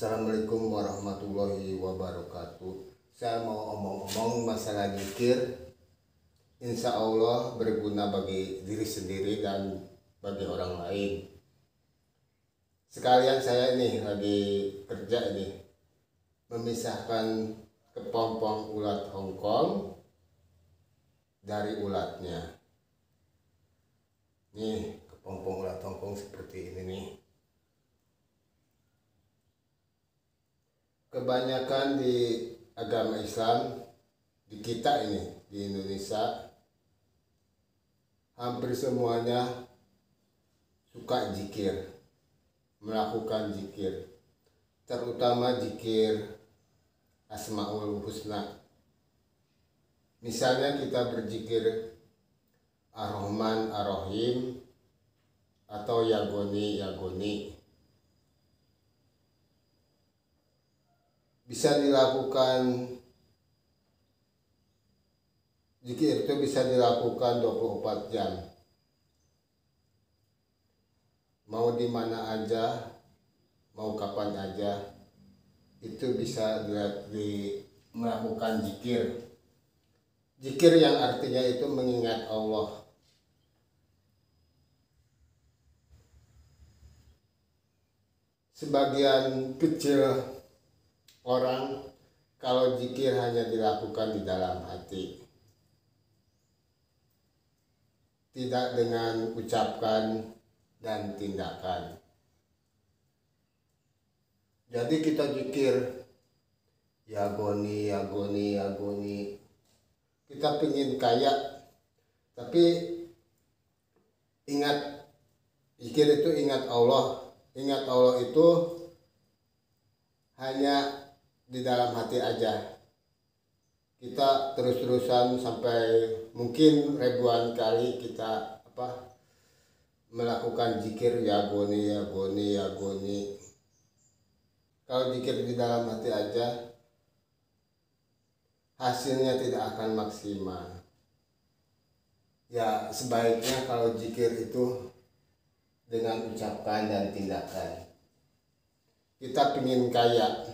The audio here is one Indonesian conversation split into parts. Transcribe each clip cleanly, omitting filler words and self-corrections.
Assalamualaikum warahmatullahi wabarakatuh. Saya mau omong-omong masalah zikir. Insya Allah berguna bagi diri sendiri dan bagi orang lain. Sekalian saya ini lagi kerja ini, memisahkan kepompong ulat Hongkong dari ulatnya. Nih kepompong ulat Hongkong seperti ini nih. Kebanyakan di agama Islam di kita ini di Indonesia hampir semuanya suka zikir, melakukan zikir, terutama zikir Asmaul Husna. Misalnya kita berzikir Ar-Rahman Ar-Rahim atau Yagoni Yagoni. Bisa dilakukan, zikir itu bisa dilakukan 24 jam. Mau di mana aja, mau kapan aja, itu bisa melakukan zikir. Zikir yang artinya itu mengingat Allah. Sebagian kecil orang kalau zikir hanya dilakukan di dalam hati, tidak dengan ucapan dan tindakan. Jadi kita zikir Yagoni Yagoni Yagoni, kita pingin kaya, tapi ingat, zikir itu ingat Allah. Ingat Allah itu hanya di dalam hati aja. Kita terus-terusan sampai mungkin ribuan kali kita melakukan zikir Yagoni Yagoni Yagoni. Kalau zikir di dalam hati aja, hasilnya tidak akan maksimal. Ya sebaiknya kalau zikir itu dengan ucapan dan tindakan. Kita pingin kaya,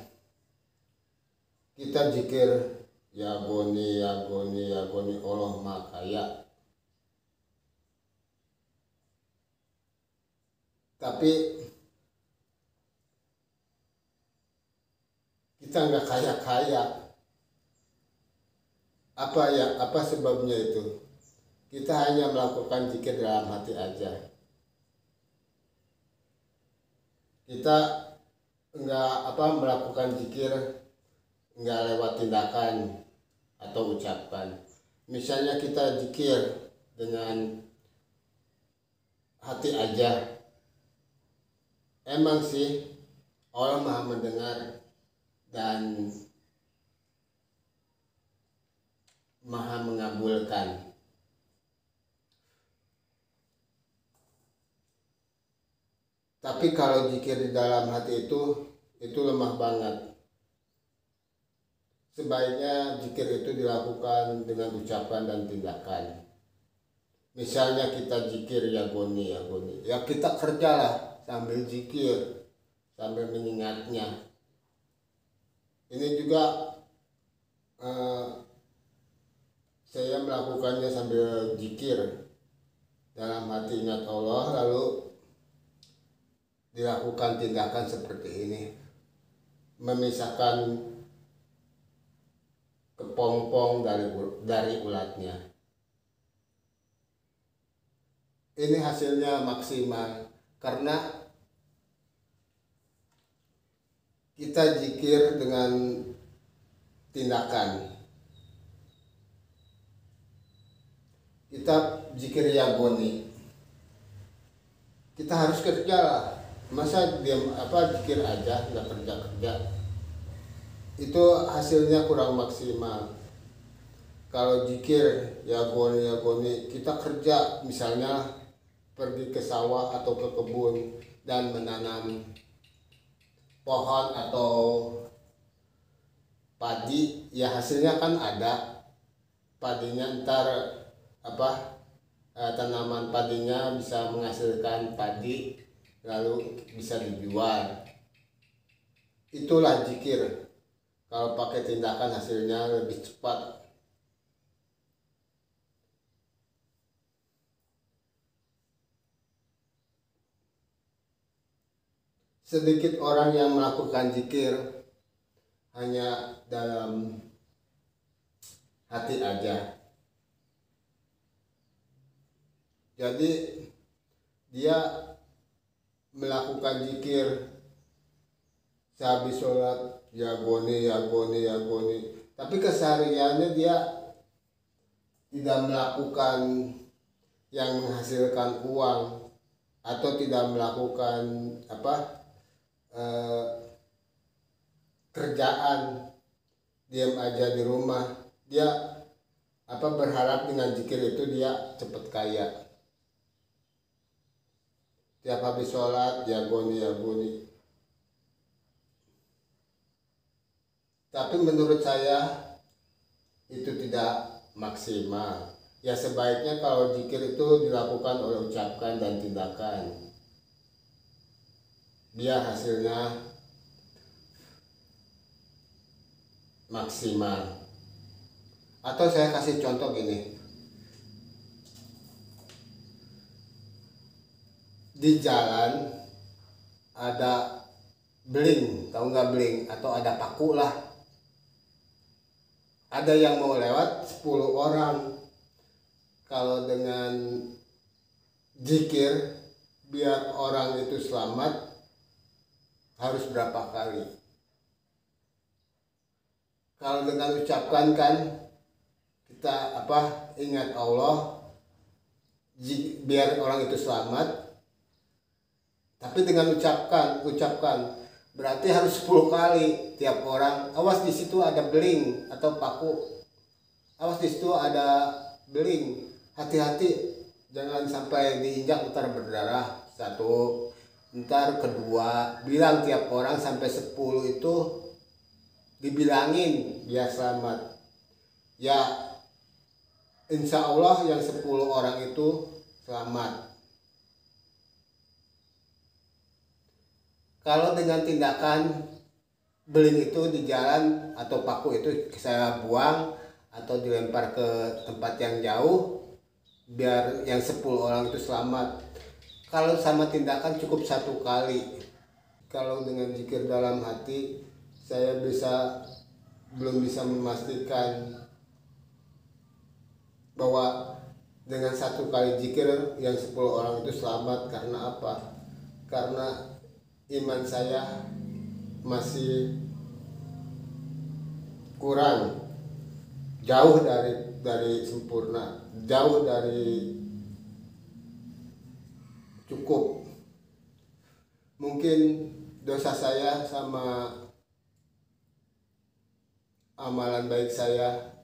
kita zikir Yagoni Yagoni Yagoni, Allah Maha Kaya. Tapi kita nggak kaya-kaya. Apa sebabnya itu? Kita hanya melakukan zikir dalam hati aja. Kita nggak melakukan zikir nggak lewat tindakan atau ucapan. Misalnya kita zikir dengan hati aja, emang sih Allah Maha mendengar dan Maha mengabulkan. Tapi kalau zikir di dalam hati itu lemah banget. Sebaiknya zikir itu dilakukan dengan ucapan dan tindakan. Misalnya kita zikir Yagoni Yagoni, ya kita kerjalah sambil zikir, sambil mengingatnya. Ini juga saya melakukannya sambil zikir dalam hati ingat Allah, lalu dilakukan tindakan seperti ini, memisahkan kepompong dari ulatnya. Ini hasilnya maksimal karena kita zikir dengan tindakan. Kita zikir Yagoni, kita harus kerja lah. Masa diam zikir aja nggak kerja, itu hasilnya kurang maksimal. Kalau zikir Yagoni Yagoni, kita kerja, misalnya pergi ke sawah atau ke kebun dan menanam pohon atau padi, ya hasilnya kan ada padinya. Ntar tanaman padinya bisa menghasilkan padi, lalu bisa dijual. Itulah zikir. Kalau pakai tindakan hasilnya lebih cepat. Sedikit orang yang melakukan zikir hanya dalam hati aja. Jadi dia melakukan zikir sehabis sholat, ya goni, ya goni, ya goni. Tapi kesehariannya dia tidak melakukan yang menghasilkan uang, atau tidak melakukan kerjaan, diam aja di rumah. Dia berharap dengan zikir itu dia cepat kaya. Tiap habis sholat ya goni, ya goni. Tapi menurut saya itu tidak maksimal. Ya sebaiknya kalau zikir itu dilakukan oleh ucapan dan tindakan, biar hasilnya maksimal. Atau saya kasih contoh gini. Di jalan ada beling, tahu nggak beling? Atau ada paku lah. Ada yang mau lewat 10 orang. Kalau dengan zikir biar orang itu selamat harus berapa kali? Kalau dengan ucapkan kan kita ingat Allah biar orang itu selamat. Tapi dengan ucapkan berarti harus 10 kali tiap orang. Awas di situ ada beling atau paku. Awas di situ ada beling. Hati-hati jangan sampai diinjak ntar berdarah. 1, ntar 2, bilang tiap orang sampai 10 itu dibilangin biar selamat. Ya insya Allah yang 10 orang itu selamat. Kalau dengan tindakan beling itu di jalan atau paku itu saya buang atau dilempar ke tempat yang jauh biar yang 10 orang itu selamat. Kalau sama tindakan cukup 1 kali. Kalau dengan zikir dalam hati saya belum bisa memastikan bahwa dengan 1 kali zikir yang 10 orang itu selamat. Karena apa? Karena iman saya masih kurang, jauh dari sempurna, jauh dari cukup. Mungkin dosa saya sama amalan baik saya,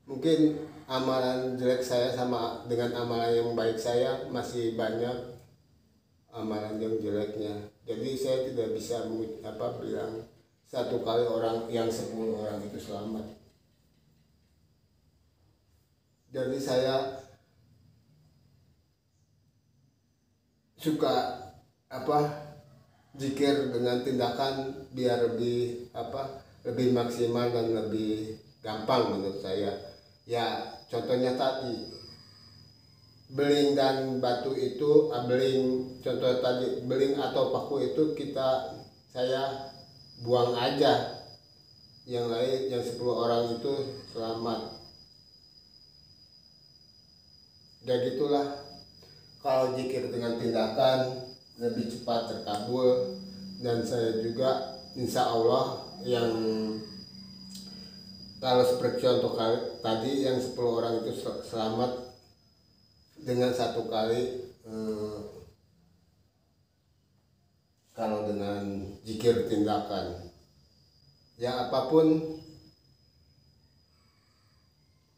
mungkin amalan jelek saya sama dengan amalan yang baik saya masih banyak amalan yang jeleknya. Jadi saya tidak bisa bilang 1 kali orang yang 10 orang itu selamat. Jadi saya suka zikir dengan tindakan biar lebih maksimal dan lebih gampang menurut saya. Ya contohnya tadi beling dan batu itu, contoh tadi beling atau paku itu saya buang aja, yang lain yang 10 orang itu selamat. Ya gitulah, kalau zikir dengan tindakan lebih cepat terkabul. Dan saya juga insya Allah yang kalau seperti contoh tadi yang 10 orang itu selamat dengan 1 kali. Kalau dengan zikir tindakan, ya apapun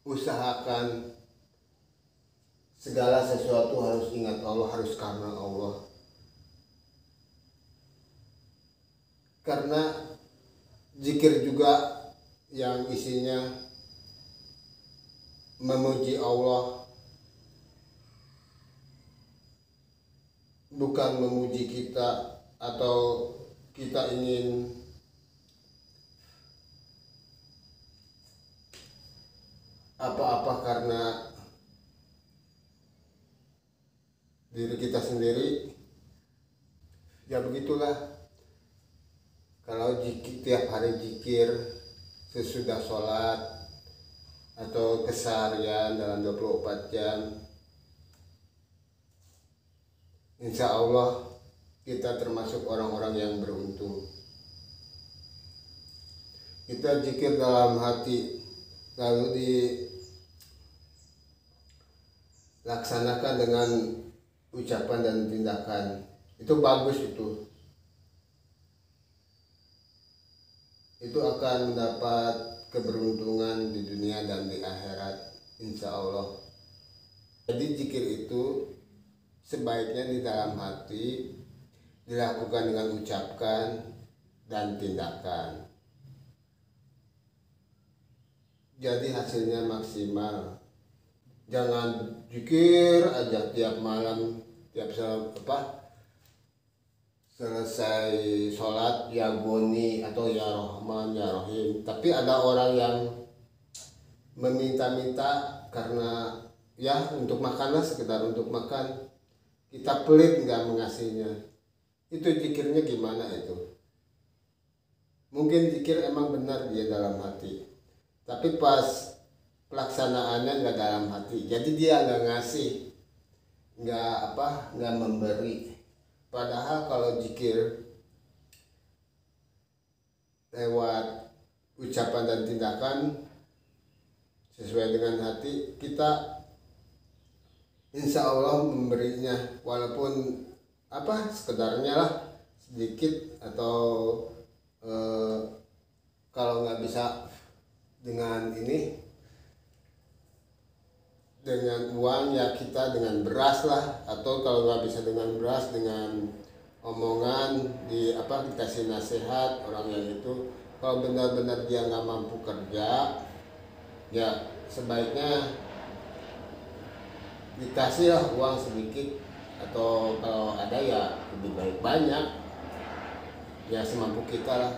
usahakan segala sesuatu harus ingat Allah, harus karena Allah. Karena zikir juga yang isinya memuji Allah, bukan memuji kita atau kita ingin apa-apa karena diri kita sendiri, ya begitulah. Kalau tiap hari zikir sesudah sholat atau keseharian dalam 24 jam, insya Allah kita termasuk orang-orang yang beruntung. Kita zikir dalam hati lalu dilaksanakan dengan ucapan dan tindakan, itu bagus. Itu akan mendapat keberuntungan di dunia dan di akhirat, insya Allah. Jadi zikir itu sebaiknya di dalam hati, dilakukan dengan ucapan dan tindakan. Jadi hasilnya maksimal. Jangan zikir aja tiap malam, tiap selesai sholat ya goni atau ya Rahman ya Rahim. Tapi ada orang yang meminta-minta karena ya untuk makan lah, sekedar untuk makan. Kita pelit nggak mengasihnya. Itu zikirnya gimana itu? Mungkin zikir emang benar dia dalam hati, tapi pas pelaksanaannya nggak dalam hati. Jadi dia nggak ngasih, nggak memberi. Padahal kalau zikir lewat ucapan dan tindakan sesuai dengan hati, kita insya Allah memberinya, walaupun sekedarnya lah, sedikit, atau kalau nggak bisa dengan dengan uang ya kita dengan beras lah, atau kalau nggak bisa dengan beras, dengan omongan dikasih nasihat orang yang itu. Kalau benar-benar dia nggak mampu kerja, ya sebaiknya dikasih lah uang sedikit, atau kalau ada ya lebih baik banyak, ya semampu kita lah.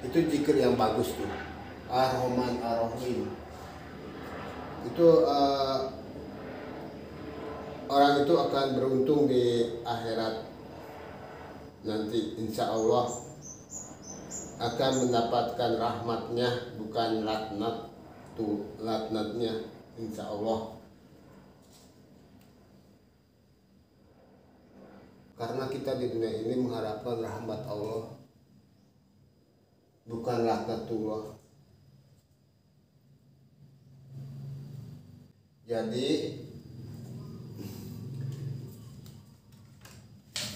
Itu zikir yang bagus tuh, Ar-Rahman Ar-Rahim. Itu orang itu akan beruntung di akhirat nanti, insya Allah akan mendapatkan rahmatnya, bukan laknatnya, insya Allah. Karena kita di dunia ini mengharapkan rahmat Allah, bukan laknatullah. Jadi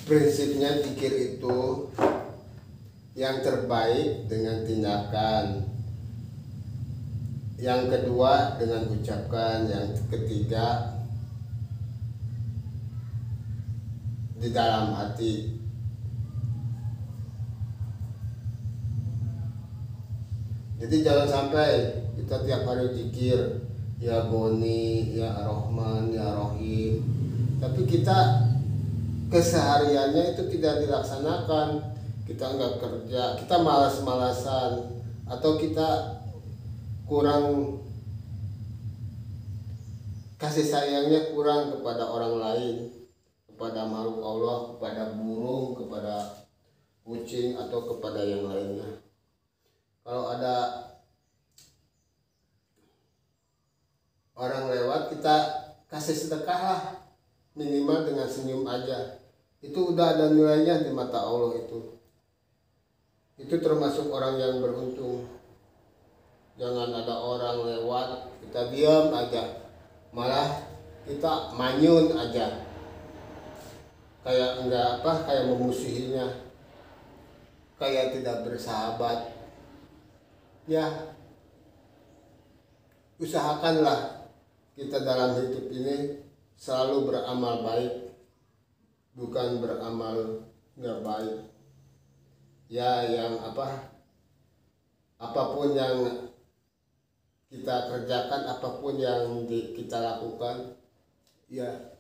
prinsipnya zikir itu yang terbaik dengan tindakan, yang kedua dengan ucapan, yang ketiga di dalam hati. Jadi jangan sampai kita tiap hari zikir ya Goni, ya Rahman, ya Rahim, tapi kita kesehariannya itu tidak dilaksanakan. Kita nggak kerja, kita malas-malasan, atau kita kurang kasih sayangnya kurang kepada orang lain, kepada makhluk Allah, kepada burung, kepada kucing, atau kepada yang lainnya. Kalau ada orang lewat, kita kasih sedekah lah, minimal dengan senyum aja. Itu udah ada nilainya di mata Allah. Itu termasuk orang yang beruntung. Jangan ada orang lewat kita diam aja, malah kita manyun aja, kayak kayak memusuhinya, kayak tidak bersahabat. Ya, usahakanlah kita dalam hidup ini selalu beramal baik, bukan beramal nggak baik. Ya, yang apapun yang kita kerjakan, apapun yang kita lakukan, ya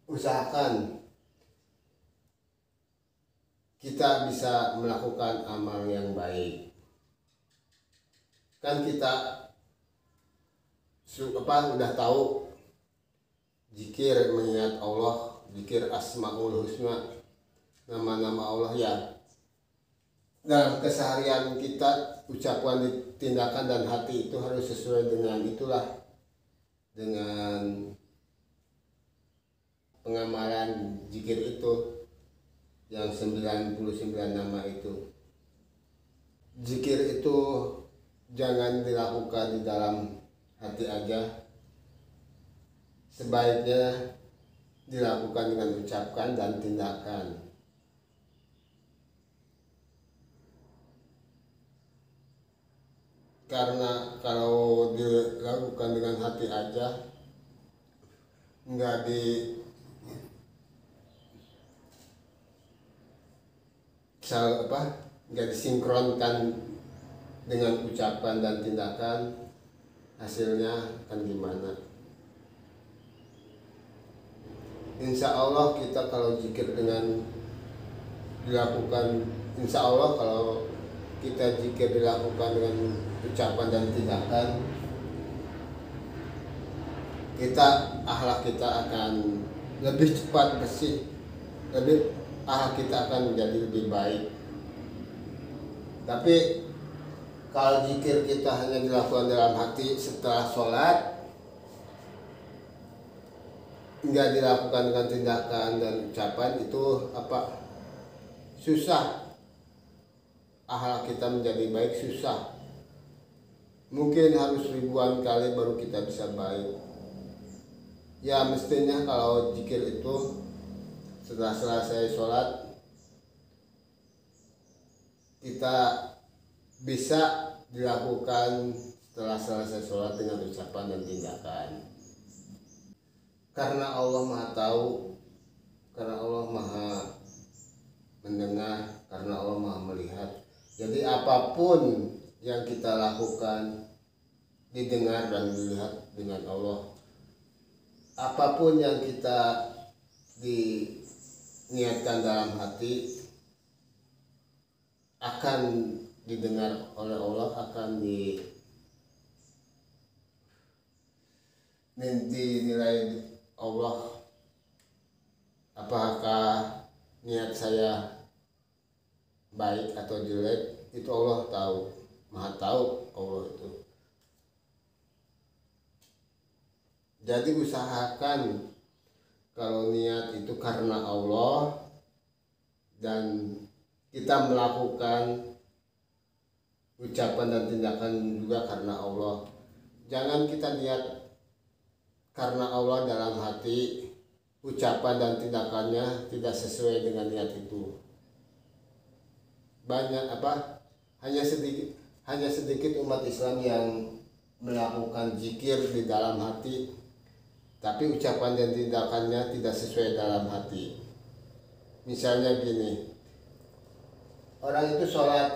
usahakan kita bisa melakukan amal yang baik. Kan kita udah tahu zikir mengingat Allah, zikir Asmaul Husna, nama-nama Allah ya. Dalam keseharian kita, ucapan, tindakan dan hati itu harus sesuai dengan itulah, dengan pengamalan zikir itu yang 99 nama itu. Zikir itu jangan dilakukan di dalam hati aja, sebaiknya dilakukan dengan ucapan dan tindakan. Karena kalau dilakukan dengan hati aja, nggak disinkronkan dengan ucapan dan tindakan, hasilnya akan gimana? Insya Allah kita kalau zikir dengan dilakukan, insya Allah kalau kita zikir dilakukan dengan ucapan dan tindakan, akhlak kita akan lebih cepat bersih, akhlak kita akan menjadi lebih baik. Tapi kalau zikir kita hanya dilakukan dalam hati setelah sholat, nggak dilakukan dengan tindakan dan ucapan, itu susah. Akhlak kita menjadi baik susah. Mungkin harus ribuan kali baru kita bisa baik. Ya mestinya kalau zikir itu setelah selesai sholat, kita bisa dilakukan setelah selesai sholat dengan ucapan dan tindakan. Karena Allah Maha Tahu, karena Allah Maha Mendengar, karena Allah Maha Melihat. Jadi apapun yang kita lakukan didengar dan dilihat dengan Allah. Apapun yang kita diniatkan dalam hati akan didengar oleh Allah, akan dinilai Allah. Apakah niat saya baik atau jelek, itu Allah tahu, Maha tahu Allah itu. Jadi usahakan kalau niat itu karena Allah dan kita melakukan ucapan dan tindakan juga karena Allah. Jangan kita niat karena Allah dalam hati, ucapan dan tindakannya tidak sesuai dengan niat itu. Hanya sedikit umat Islam yang melakukan zikir di dalam hati, tapi ucapan dan tindakannya tidak sesuai dalam hati. Misalnya gini, orang itu sholat,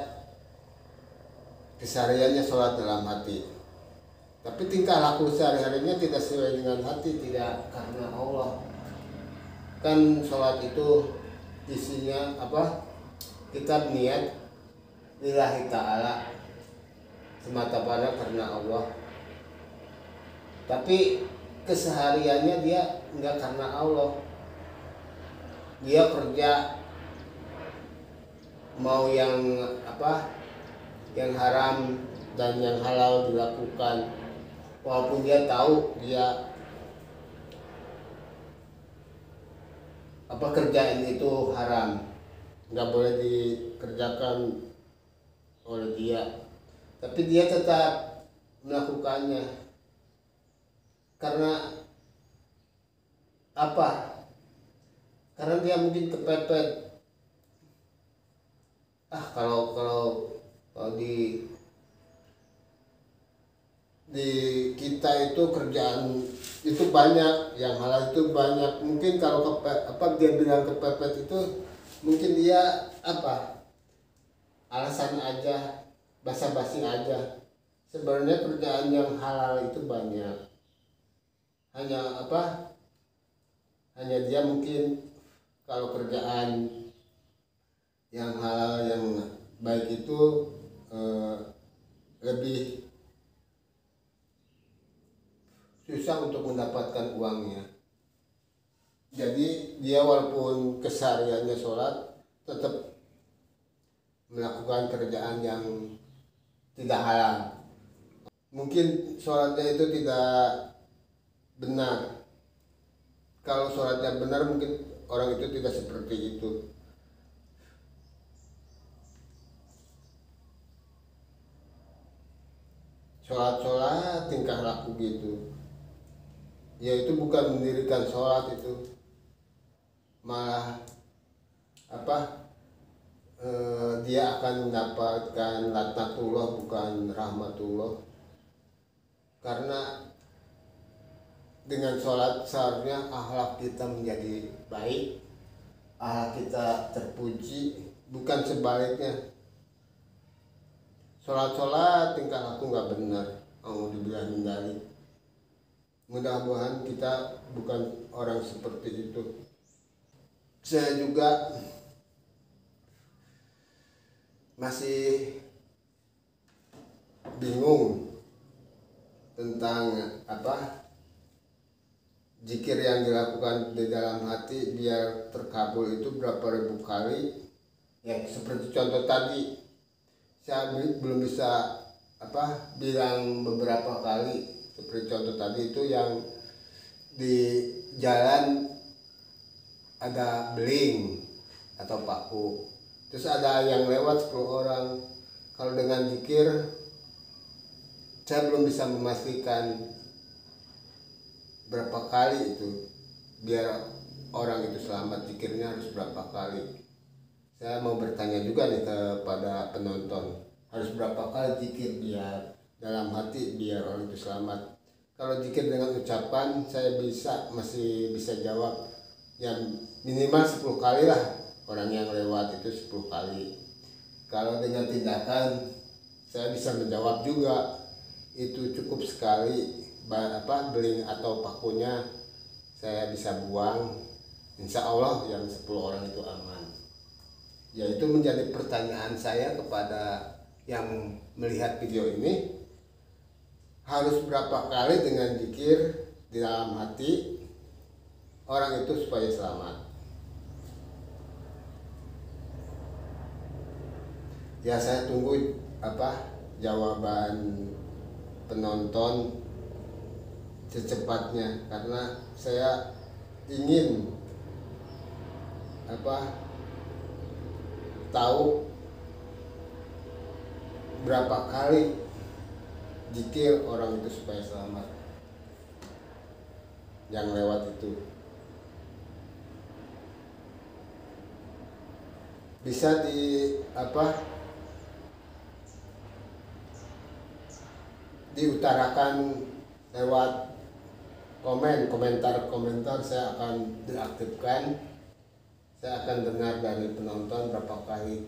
kesehariannya sholat dalam hati, tapi tingkah laku sehari-harinya tidak sesuai dengan hati, tidak karena Allah. Kan sholat itu isinya kita niat lillahi ta'ala, semata-mata karena Allah, tapi kesehariannya dia enggak karena Allah. Dia kerja mau yang haram dan yang halal dilakukan, walaupun dia tahu dia kerjaan itu haram, nggak boleh dikerjakan oleh dia, tapi dia tetap melakukannya. Karena karena dia mungkin kepepet. Kalau di kita itu kerjaan itu banyak, yang halal itu banyak. Mungkin kalau dia bilang kepepet itu mungkin dia alasan aja, basa-basi aja. Sebenarnya kerjaan yang halal itu banyak. Hanya dia mungkin kalau kerjaan yang halal yang baik itu lebih susah untuk mendapatkan uangnya. Jadi dia walaupun kesehariannya sholat, tetap melakukan kerjaan yang tidak halal. Mungkin sholatnya itu tidak benar. Kalau sholatnya benar, mungkin orang itu tidak seperti itu. Sholat tingkah laku gitu, ya itu bukan mendirikan sholat, itu malah dia akan mendapatkan laknatullah bukan rahmatullah. Karena dengan sholat seharusnya akhlak kita menjadi baik, akhlak kita terpuji, bukan sebaliknya. Sholat tingkah laku nggak benar, alhamdulillah mindalik. Mudah-mudahan kita bukan orang seperti itu. Saya juga masih bingung tentang zikir yang dilakukan di dalam hati biar terkabul itu berapa ribu kali. Ya seperti contoh tadi, saya belum bisa bilang beberapa kali. Seperti contoh tadi itu yang di jalan ada beling atau paku, terus ada yang lewat 10 orang. Kalau dengan zikir saya belum bisa memastikan berapa kali itu biar orang itu selamat, zikirnya harus berapa kali. Saya mau bertanya juga nih kepada penonton, harus berapa kali zikir biar dalam hati biar orang itu selamat. Kalau zikir dengan ucapan saya masih bisa jawab, yang minimal 10 kali lah, orang yang lewat itu 10 kali. Kalau dengan tindakan saya bisa menjawab juga, itu cukup sekali beling atau pakunya saya bisa buang, insya Allah yang 10 orang itu aman. Ya itu menjadi pertanyaan saya kepada yang melihat video ini, harus berapa kali dengan zikir di dalam hati orang itu supaya selamat. Ya saya tunggu jawaban penonton secepatnya, karena saya ingin tahu berapa kali zikir orang itu supaya selamat yang lewat itu. Bisa diutarakan lewat komentar saya akan diaktifkan. Saya akan dengar dari penonton berapa kali,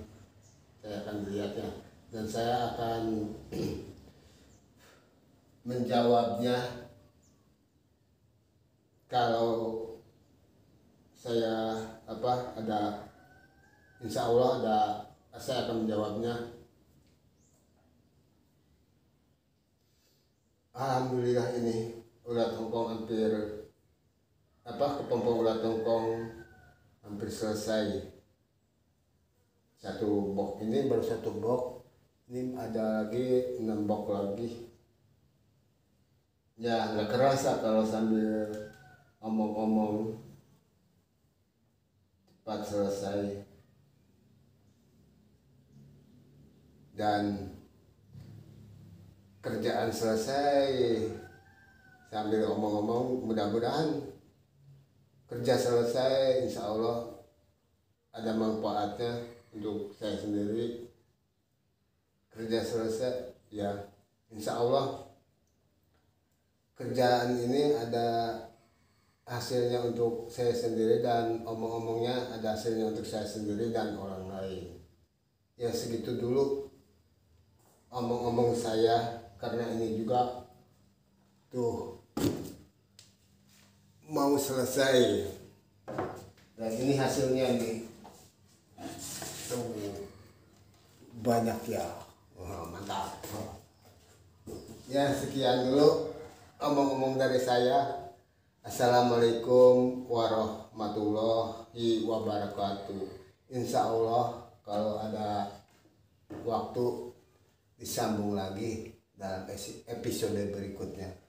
saya akan lihatnya, dan saya akan menjawabnya. Kalau saya ada, insya Allah saya akan menjawabnya. Alhamdulillah ini ulat tongkong hampir kepompong ulat tongkong hampir selesai. Satu box ini baru satu box, ini ada lagi 6 box lagi. Ya nggak kerasa kalau sambil ngomong-ngomong cepat selesai. Dan kerjaan selesai sambil ngomong-ngomong, mudah-mudahan kerja selesai, insya Allah ada manfaatnya untuk saya sendiri. Kerja selesai, ya insya Allah kerjaan ini ada hasilnya untuk saya sendiri, dan omong-omongnya ada hasilnya untuk saya sendiri dan orang lain. Ya segitu dulu omong-omong saya, karena ini juga mau selesai, dan ini hasilnya nih. banyak ya. Mantap. Ya sekian dulu omong-omong dari saya. Assalamualaikum warahmatullahi wabarakatuh. Insya Allah kalau ada waktu disambung lagi dalam episode berikutnya.